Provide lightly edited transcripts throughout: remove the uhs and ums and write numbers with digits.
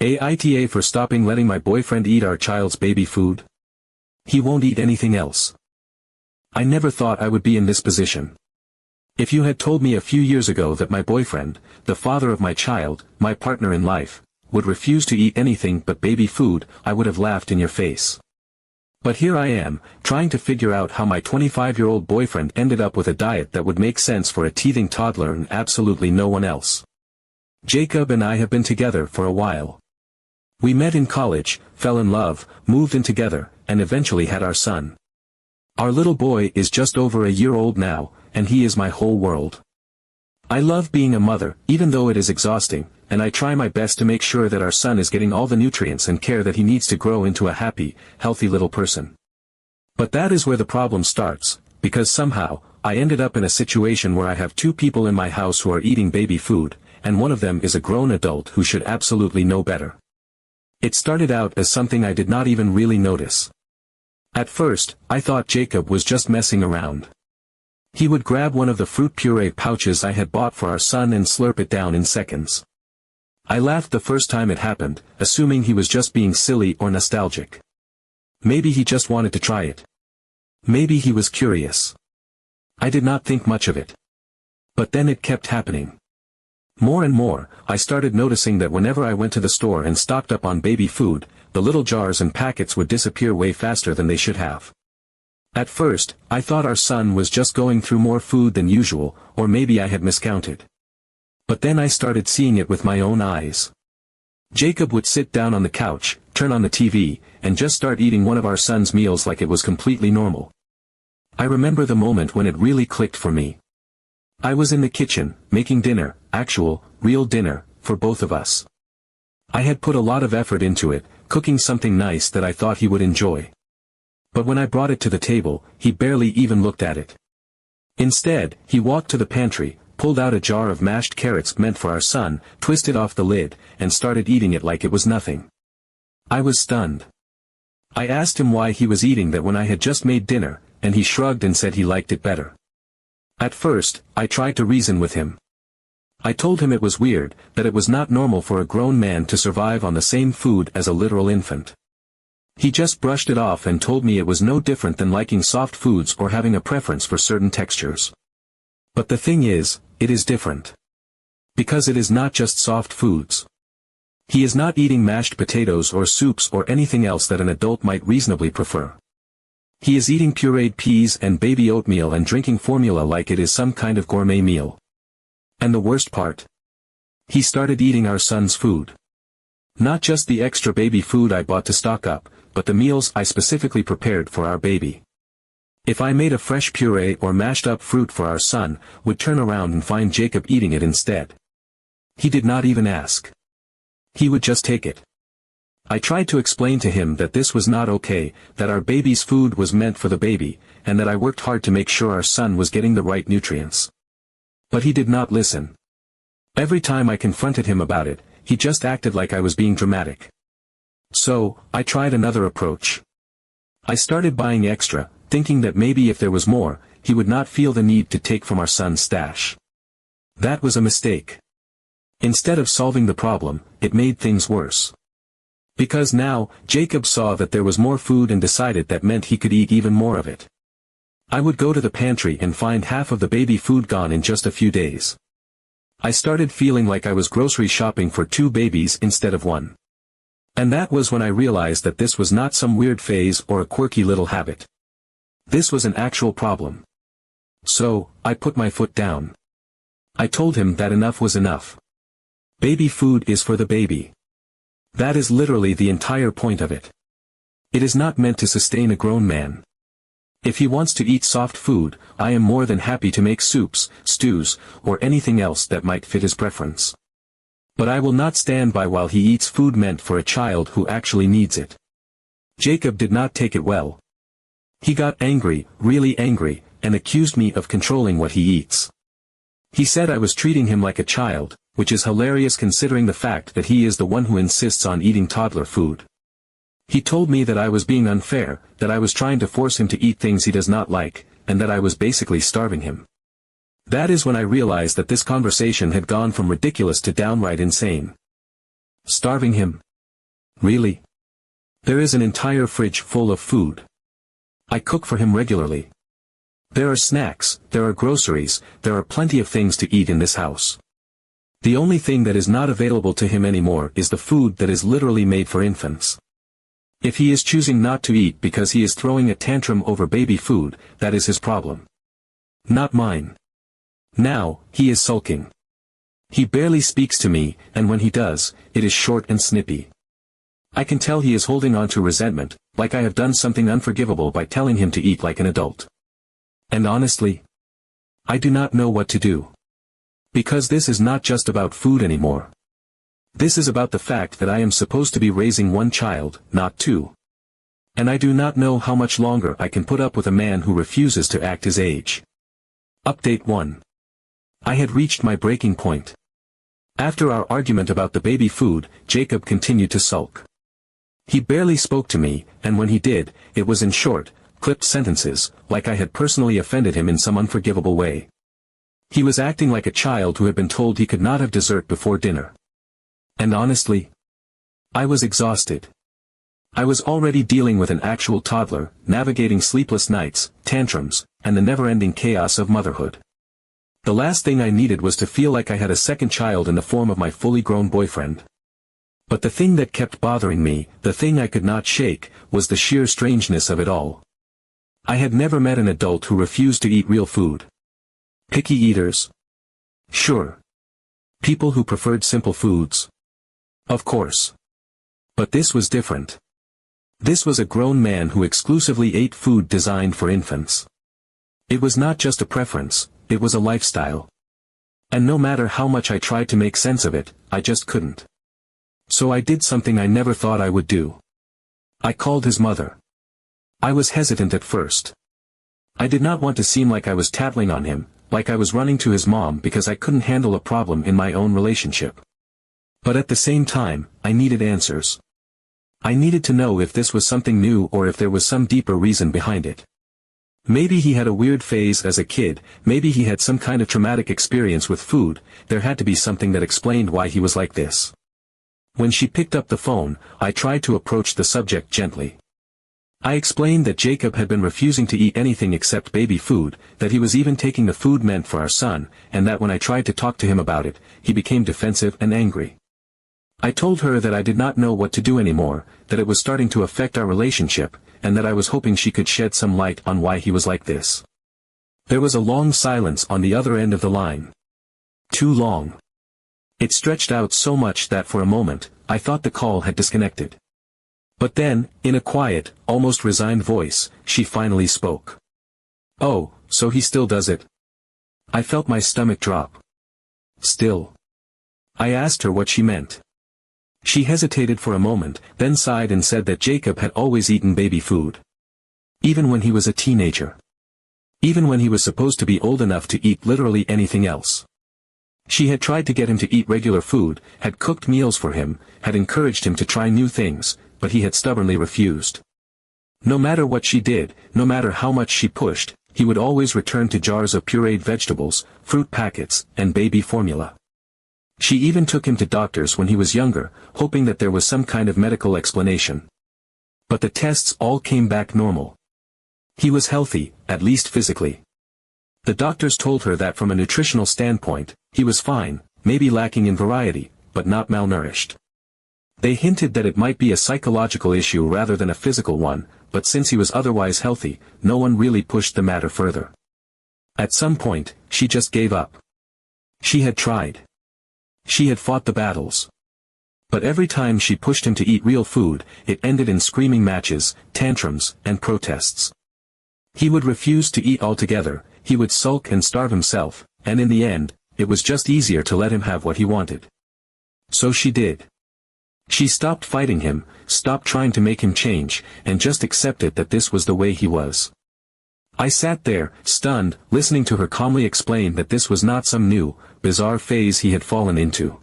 AITA for stopping letting my boyfriend eat our child's baby food. He won't eat anything else. I never thought I would be in this position. If you had told me a few years ago that my boyfriend, the father of my child, my partner in life, would refuse to eat anything but baby food, I would have laughed in your face. But here I am, trying to figure out how my 25-year-old boyfriend ended up with a diet that would make sense for a teething toddler and absolutely no one else. Jacob and I have been together for a while. We met in college, fell in love, moved in together, and eventually had our son. Our little boy is just over a year old now, and he is my whole world. I love being a mother, even though it is exhausting, and I try my best to make sure that our son is getting all the nutrients and care that he needs to grow into a happy, healthy little person. But that is where the problem starts, because somehow, I ended up in a situation where I have two people in my house who are eating baby food, and one of them is a grown adult who should absolutely know better. It started out as something I did not even really notice. At first, I thought Jacob was just messing around. He would grab one of the fruit puree pouches I had bought for our son and slurp it down in seconds. I laughed the first time it happened, assuming he was just being silly or nostalgic. Maybe he just wanted to try it. Maybe he was curious. I did not think much of it. But then it kept happening. More and more, I started noticing that whenever I went to the store and stocked up on baby food, the little jars and packets would disappear way faster than they should have. At first, I thought our son was just going through more food than usual, or maybe I had miscounted. But then I started seeing it with my own eyes. Jacob would sit down on the couch, turn on the TV, and just start eating one of our son's meals like it was completely normal. I remember the moment when it really clicked for me. I was in the kitchen, making dinner, actual, real dinner, for both of us. I had put a lot of effort into it, cooking something nice that I thought he would enjoy. But when I brought it to the table, he barely even looked at it. Instead, he walked to the pantry, pulled out a jar of mashed carrots meant for our son, twisted off the lid, and started eating it like it was nothing. I was stunned. I asked him why he was eating that when I had just made dinner, and he shrugged and said he liked it better. At first, I tried to reason with him. I told him it was weird, that it was not normal for a grown man to survive on the same food as a literal infant. He just brushed it off and told me it was no different than liking soft foods or having a preference for certain textures. But the thing is, it is different. Because it is not just soft foods. He is not eating mashed potatoes or soups or anything else that an adult might reasonably prefer. He is eating pureed peas and baby oatmeal and drinking formula like it is some kind of gourmet meal. And the worst part? He started eating our son's food. Not just the extra baby food I bought to stock up, but the meals I specifically prepared for our baby. If I made a fresh puree or mashed up fruit for our son, would turn around and find Jacob eating it instead. He did not even ask. He would just take it. I tried to explain to him that this was not okay, that our baby's food was meant for the baby, and that I worked hard to make sure our son was getting the right nutrients. But he did not listen. Every time I confronted him about it, he just acted like I was being dramatic. So, I tried another approach. I started buying extra, thinking that maybe if there was more, he would not feel the need to take from our son's stash. That was a mistake. Instead of solving the problem, it made things worse. Because now, Jacob saw that there was more food and decided that meant he could eat even more of it. I would go to the pantry and find half of the baby food gone in just a few days. I started feeling like I was grocery shopping for two babies instead of one. And that was when I realized that this was not some weird phase or a quirky little habit. This was an actual problem. So, I put my foot down. I told him that enough was enough. Baby food is for the baby. That is literally the entire point of it. It is not meant to sustain a grown man. If he wants to eat soft food, I am more than happy to make soups, stews, or anything else that might fit his preference. But I will not stand by while he eats food meant for a child who actually needs it. Jacob did not take it well. He got angry, really angry, and accused me of controlling what he eats. He said I was treating him like a child, which is hilarious considering the fact that he is the one who insists on eating toddler food. He told me that I was being unfair, that I was trying to force him to eat things he does not like, and that I was basically starving him. That is when I realized that this conversation had gone from ridiculous to downright insane. Starving him? Really? There is an entire fridge full of food. I cook for him regularly. There are snacks, there are groceries, there are plenty of things to eat in this house. The only thing that is not available to him anymore is the food that is literally made for infants. If he is choosing not to eat because he is throwing a tantrum over baby food, that is his problem. Not mine. Now, he is sulking. He barely speaks to me, and when he does, it is short and snippy. I can tell he is holding on to resentment, like I have done something unforgivable by telling him to eat like an adult. And honestly, I do not know what to do. Because this is not just about food anymore. This is about the fact that I am supposed to be raising one child, not two. And I do not know how much longer I can put up with a man who refuses to act his age. Update 1. I had reached my breaking point. After our argument about the baby food, Jacob continued to sulk. He barely spoke to me, and when he did, it was in short, clipped sentences, like I had personally offended him in some unforgivable way. He was acting like a child who had been told he could not have dessert before dinner. And honestly, I was exhausted. I was already dealing with an actual toddler, navigating sleepless nights, tantrums, and the never-ending chaos of motherhood. The last thing I needed was to feel like I had a second child in the form of my fully grown boyfriend. But the thing that kept bothering me, the thing I could not shake, was the sheer strangeness of it all. I had never met an adult who refused to eat real food. Picky eaters? Sure. People who preferred simple foods? Of course. But this was different. This was a grown man who exclusively ate food designed for infants. It was not just a preference, it was a lifestyle. And no matter how much I tried to make sense of it, I just couldn't. So I did something I never thought I would do. I called his mother. I was hesitant at first. I did not want to seem like I was tattling on him, like I was running to his mom because I couldn't handle a problem in my own relationship. But at the same time, I needed answers. I needed to know if this was something new or if there was some deeper reason behind it. Maybe he had a weird phase as a kid, maybe he had some kind of traumatic experience with food, there had to be something that explained why he was like this. When she picked up the phone, I tried to approach the subject gently. I explained that Jacob had been refusing to eat anything except baby food, that he was even taking the food meant for our son, and that when I tried to talk to him about it, he became defensive and angry. I told her that I did not know what to do anymore, that it was starting to affect our relationship, and that I was hoping she could shed some light on why he was like this. There was a long silence on the other end of the line. Too long. It stretched out so much that for a moment, I thought the call had disconnected. But then, in a quiet, almost resigned voice, she finally spoke. "Oh, so he still does it?" I felt my stomach drop. Still. I asked her what she meant. She hesitated for a moment, then sighed and said that Jacob had always eaten baby food. Even when he was a teenager. Even when he was supposed to be old enough to eat literally anything else. She had tried to get him to eat regular food, had cooked meals for him, had encouraged him to try new things, but he had stubbornly refused. No matter what she did, no matter how much she pushed, he would always return to jars of pureed vegetables, fruit packets, and baby formula. She even took him to doctors when he was younger, hoping that there was some kind of medical explanation. But the tests all came back normal. He was healthy, at least physically. The doctors told her that from a nutritional standpoint, he was fine, maybe lacking in variety, but not malnourished. They hinted that it might be a psychological issue rather than a physical one, but since he was otherwise healthy, no one really pushed the matter further. At some point, she just gave up. She had tried. She had fought the battles. But every time she pushed him to eat real food, it ended in screaming matches, tantrums, and protests. He would refuse to eat altogether, he would sulk and starve himself, and in the end, it was just easier to let him have what he wanted. So she did. She stopped fighting him, stopped trying to make him change, and just accepted that this was the way he was. I sat there, stunned, listening to her calmly explain that this was not some new, bizarre phase he had fallen into.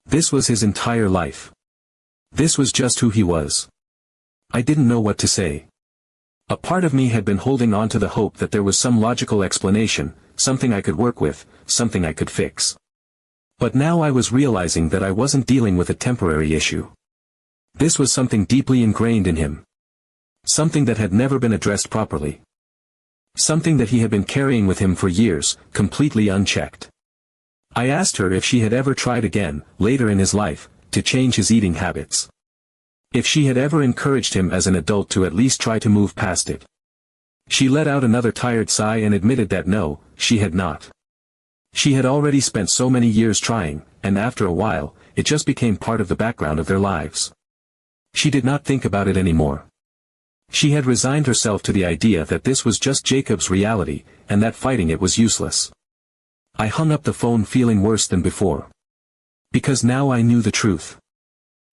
This was his entire life. This was just who he was. I didn't know what to say. A part of me had been holding on to the hope that there was some logical explanation, something I could work with, something I could fix. But now I was realizing that I wasn't dealing with a temporary issue. This was something deeply ingrained in him. Something that had never been addressed properly. Something that he had been carrying with him for years, completely unchecked. I asked her if she had ever tried again, later in his life, to change his eating habits. If she had ever encouraged him as an adult to at least try to move past it. She let out another tired sigh and admitted that no, she had not. She had already spent so many years trying, and after a while, it just became part of the background of their lives. She did not think about it anymore. She had resigned herself to the idea that this was just Jacob's reality, and that fighting it was useless. I hung up the phone feeling worse than before. Because now I knew the truth.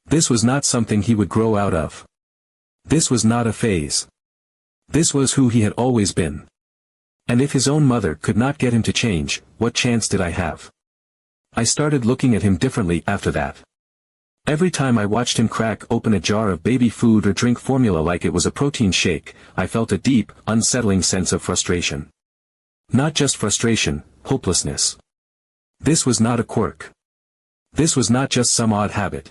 This was not something he would grow out of. This was not a phase. This was who he had always been. And if his own mother could not get him to change, what chance did I have? I started looking at him differently after that. Every time I watched him crack open a jar of baby food or drink formula like it was a protein shake, I felt a deep, unsettling sense of frustration. Not just frustration, hopelessness. This was not a quirk. This was not just some odd habit.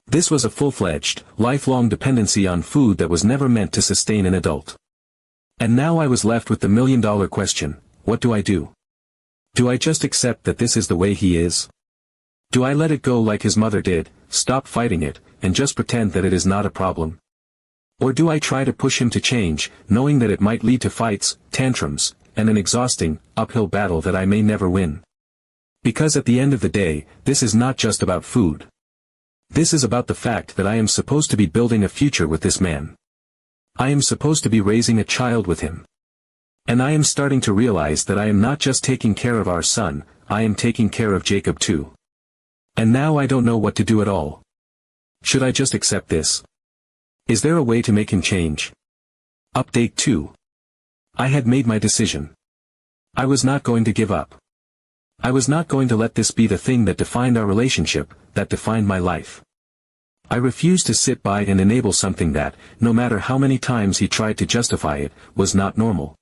This was a full-fledged, lifelong dependency on food that was never meant to sustain an adult. And now I was left with the million-dollar question, what do I do? Do I just accept that this is the way he is? Do I let it go like his mother did, stop fighting it, and just pretend that it is not a problem? Or do I try to push him to change, knowing that it might lead to fights, tantrums, and an exhausting, uphill battle that I may never win? Because at the end of the day, this is not just about food. This is about the fact that I am supposed to be building a future with this man. I am supposed to be raising a child with him. And I am starting to realize that I am not just taking care of our son, I am taking care of Jacob too. And now I don't know what to do at all. Should I just accept this? Is there a way to make him change? Update 2. I had made my decision. I was not going to give up. I was not going to let this be the thing that defined our relationship, that defined my life. I refused to sit by and enable something that, no matter how many times he tried to justify it, was not normal.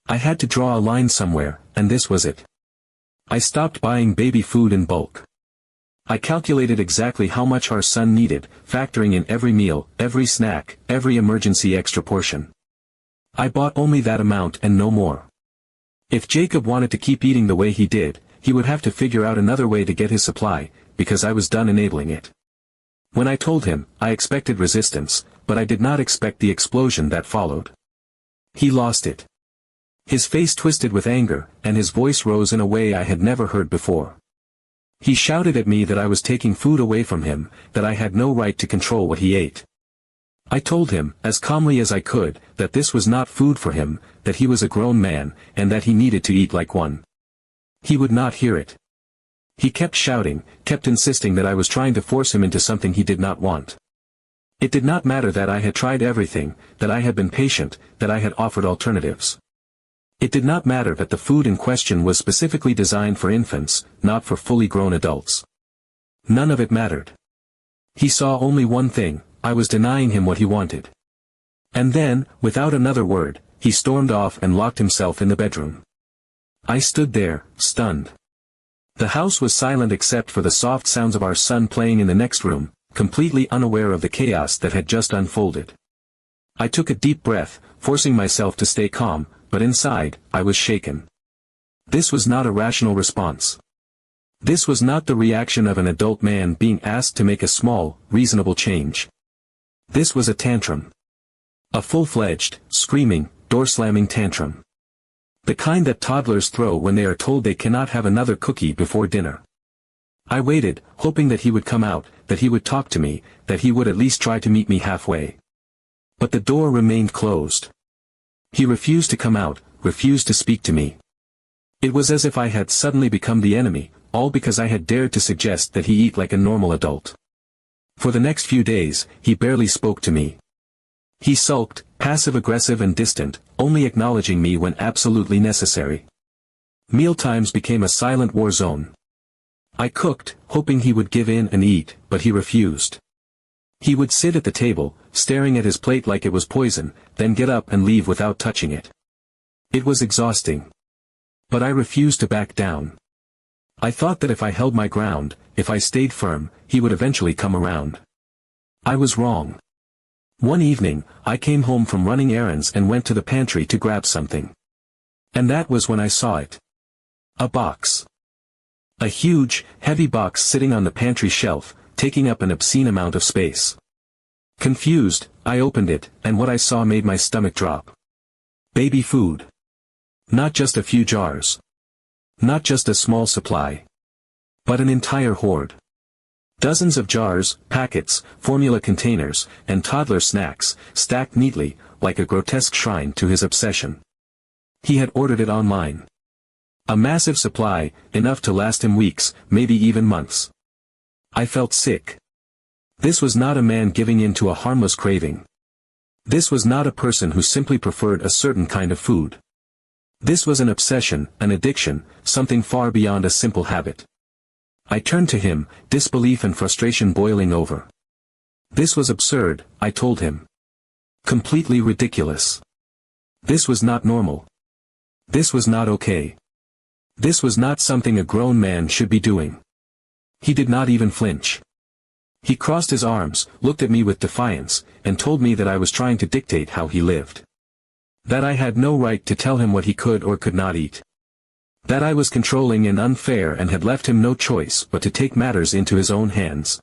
I had to draw a line somewhere, and this was it. I stopped buying baby food in bulk. I calculated exactly how much our son needed, factoring in every meal, every snack, every emergency extra portion. I bought only that amount and no more. If Jacob wanted to keep eating the way he did, he would have to figure out another way to get his supply, because I was done enabling it. When I told him, I expected resistance, but I did not expect the explosion that followed. He lost it. His face twisted with anger, and his voice rose in a way I had never heard before. He shouted at me that I was taking food away from him, that I had no right to control what he ate. I told him, as calmly as I could, that this was not food for him, that he was a grown man, and that he needed to eat like one. He would not hear it. He kept shouting, kept insisting that I was trying to force him into something he did not want. It did not matter that I had tried everything, that I had been patient, that I had offered alternatives. It did not matter that the food in question was specifically designed for infants, not for fully grown adults. None of it mattered. He saw only one thing, I was denying him what he wanted. And then, without another word, he stormed off and locked himself in the bedroom. I stood there, stunned. The house was silent except for the soft sounds of our son playing in the next room, completely unaware of the chaos that had just unfolded. I took a deep breath, forcing myself to stay calm, but inside, I was shaken. This was not a rational response. This was not the reaction of an adult man being asked to make a small, reasonable change. This was a tantrum. A full-fledged, screaming, door-slamming tantrum. The kind that toddlers throw when they are told they cannot have another cookie before dinner. I waited, hoping that he would come out, that he would talk to me, that he would at least try to meet me halfway. But the door remained closed. He refused to come out, refused to speak to me. It was as if I had suddenly become the enemy, all because I had dared to suggest that he eat like a normal adult. For the next few days, he barely spoke to me. He sulked, passive-aggressive and distant, only acknowledging me when absolutely necessary. Mealtimes became a silent war zone. I cooked, hoping he would give in and eat, but he refused. He would sit at the table, staring at his plate like it was poison, then get up and leave without touching it. It was exhausting. But I refused to back down. I thought that if I held my ground, if I stayed firm, he would eventually come around. I was wrong. One evening, I came home from running errands and went to the pantry to grab something. And that was when I saw it. A box. A huge, heavy box sitting on the pantry shelf, taking up an obscene amount of space. Confused, I opened it, and what I saw made my stomach drop. Baby food. Not just a few jars. Not just a small supply. But an entire hoard. Dozens of jars, packets, formula containers, and toddler snacks, stacked neatly, like a grotesque shrine to his obsession. He had ordered it online. A massive supply, enough to last him weeks, maybe even months. I felt sick. This was not a man giving in to a harmless craving. This was not a person who simply preferred a certain kind of food. This was an obsession, an addiction, something far beyond a simple habit. I turned to him, disbelief and frustration boiling over. This was absurd, I told him. Completely ridiculous. This was not normal. This was not okay. This was not something a grown man should be doing. He did not even flinch. He crossed his arms, looked at me with defiance, and told me that I was trying to dictate how he lived. That I had no right to tell him what he could or could not eat. That I was controlling and unfair and had left him no choice but to take matters into his own hands.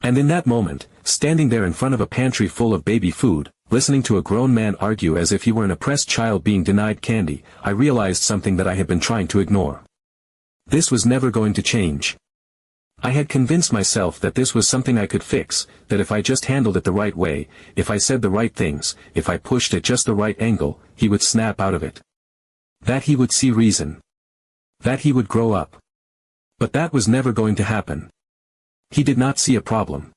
And in that moment, standing there in front of a pantry full of baby food, listening to a grown man argue as if he were an oppressed child being denied candy, I realized something that I had been trying to ignore. This was never going to change. I had convinced myself that this was something I could fix, that if I just handled it the right way, if I said the right things, if I pushed at just the right angle, he would snap out of it. That he would see reason. That he would grow up. But that was never going to happen. He did not see a problem.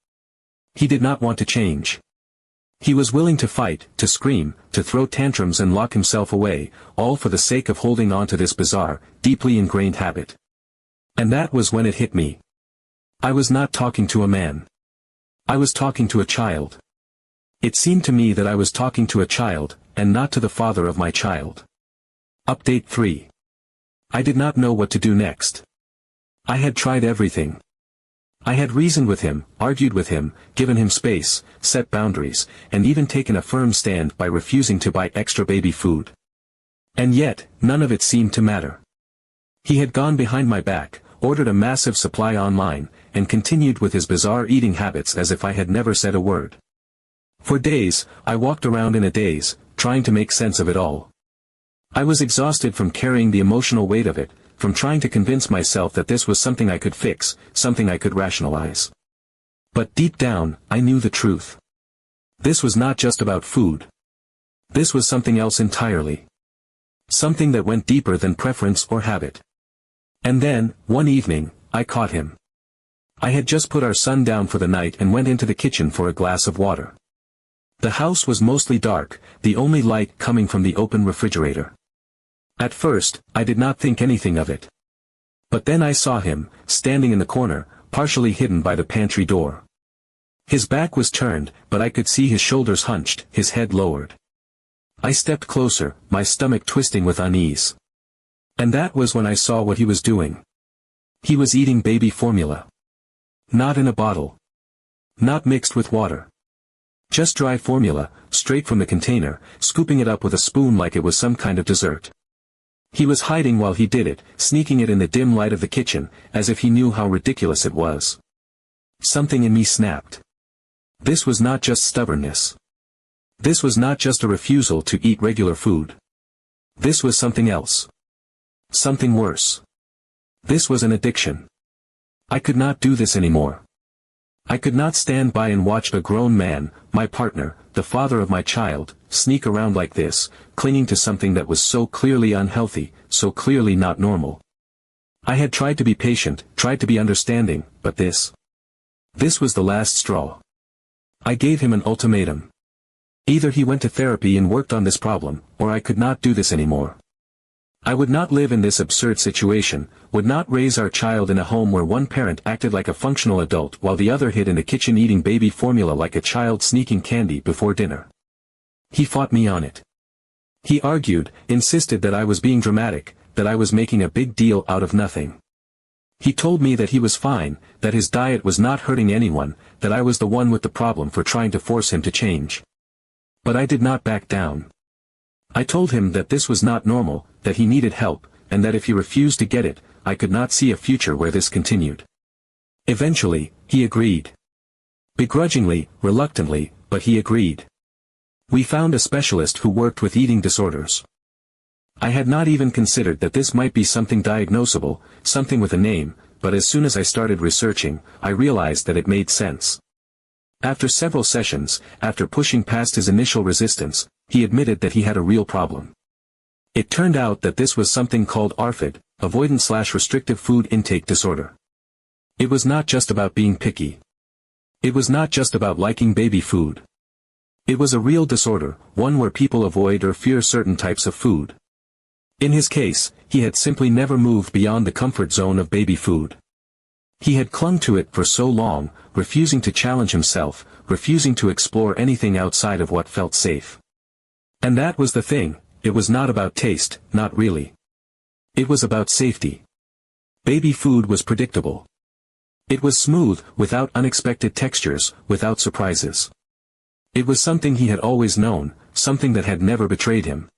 He did not want to change. He was willing to fight, to scream, to throw tantrums and lock himself away, all for the sake of holding on to this bizarre, deeply ingrained habit. And that was when it hit me. I was not talking to a man. I was talking to a child. It seemed to me that I was talking to a child, and not to the father of my child. Update 3. I did not know what to do next. I had tried everything. I had reasoned with him, argued with him, given him space, set boundaries, and even taken a firm stand by refusing to buy extra baby food. And yet, none of it seemed to matter. He had gone behind my back, ordered a massive supply online, and continued with his bizarre eating habits as if I had never said a word. For days, I walked around in a daze, trying to make sense of it all. I was exhausted from carrying the emotional weight of it, from trying to convince myself that this was something I could fix, something I could rationalize. But deep down, I knew the truth. This was not just about food. This was something else entirely. Something that went deeper than preference or habit. And then, one evening, I caught him. I had just put our son down for the night and went into the kitchen for a glass of water. The house was mostly dark, the only light coming from the open refrigerator. At first, I did not think anything of it. But then I saw him, standing in the corner, partially hidden by the pantry door. His back was turned, but I could see his shoulders hunched, his head lowered. I stepped closer, my stomach twisting with unease. And that was when I saw what he was doing. He was eating baby formula. Not in a bottle. Not mixed with water. Just dry formula, straight from the container, scooping it up with a spoon like it was some kind of dessert. He was hiding while he did it, sneaking it in the dim light of the kitchen, as if he knew how ridiculous it was. Something in me snapped. This was not just stubbornness. This was not just a refusal to eat regular food. This was something else. Something worse. This was an addiction. I could not do this anymore. I could not stand by and watch a grown man, my partner, the father of my child, sneak around like this, clinging to something that was so clearly unhealthy, so clearly not normal. I had tried to be patient, tried to be understanding, but this was the last straw. I gave him an ultimatum. Either he went to therapy and worked on this problem, or I could not do this anymore. I would not live in this absurd situation, would not raise our child in a home where one parent acted like a functional adult while the other hid in the kitchen eating baby formula like a child sneaking candy before dinner. He fought me on it. He argued, insisted that I was being dramatic, that I was making a big deal out of nothing. He told me that he was fine, that his diet was not hurting anyone, that I was the one with the problem for trying to force him to change. But I did not back down. I told him that this was not normal, that he needed help, and that if he refused to get it, I could not see a future where this continued. Eventually, he agreed. Begrudgingly, reluctantly, but he agreed. We found a specialist who worked with eating disorders. I had not even considered that this might be something diagnosable, something with a name, but as soon as I started researching, I realized that it made sense. After several sessions, after pushing past his initial resistance, he admitted that he had a real problem. It turned out that this was something called ARFID, Avoidance/Restrictive Food Intake Disorder. It was not just about being picky. It was not just about liking baby food. It was a real disorder, one where people avoid or fear certain types of food. In his case, he had simply never moved beyond the comfort zone of baby food. He had clung to it for so long, refusing to challenge himself, refusing to explore anything outside of what felt safe. And that was the thing, it was not about taste, not really. It was about safety. Baby food was predictable. It was smooth, without unexpected textures, without surprises. It was something he had always known, something that had never betrayed him.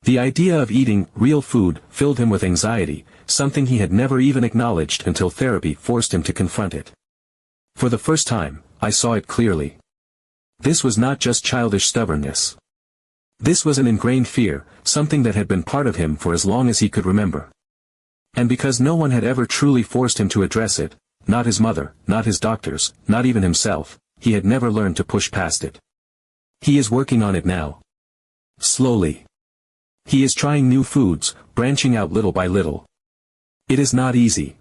The idea of eating real food filled him with anxiety, something he had never even acknowledged until therapy forced him to confront it. For the first time, I saw it clearly. This was not just childish stubbornness. This was an ingrained fear, something that had been part of him for as long as he could remember. And because no one had ever truly forced him to address it, not his mother, not his doctors, not even himself, he had never learned to push past it. He is working on it now. Slowly. He is trying new foods, branching out little by little. It is not easy.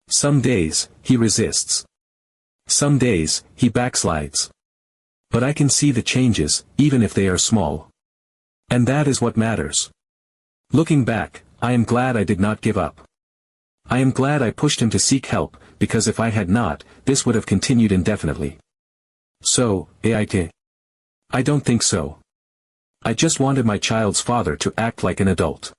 Some days, he resists. Some days, he backslides. But I can see the changes, even if they are small. And that is what matters. Looking back, I am glad I did not give up. I am glad I pushed him to seek help, because if I had not, this would have continued indefinitely. So, AITA? I don't think so. I just wanted my child's father to act like an adult.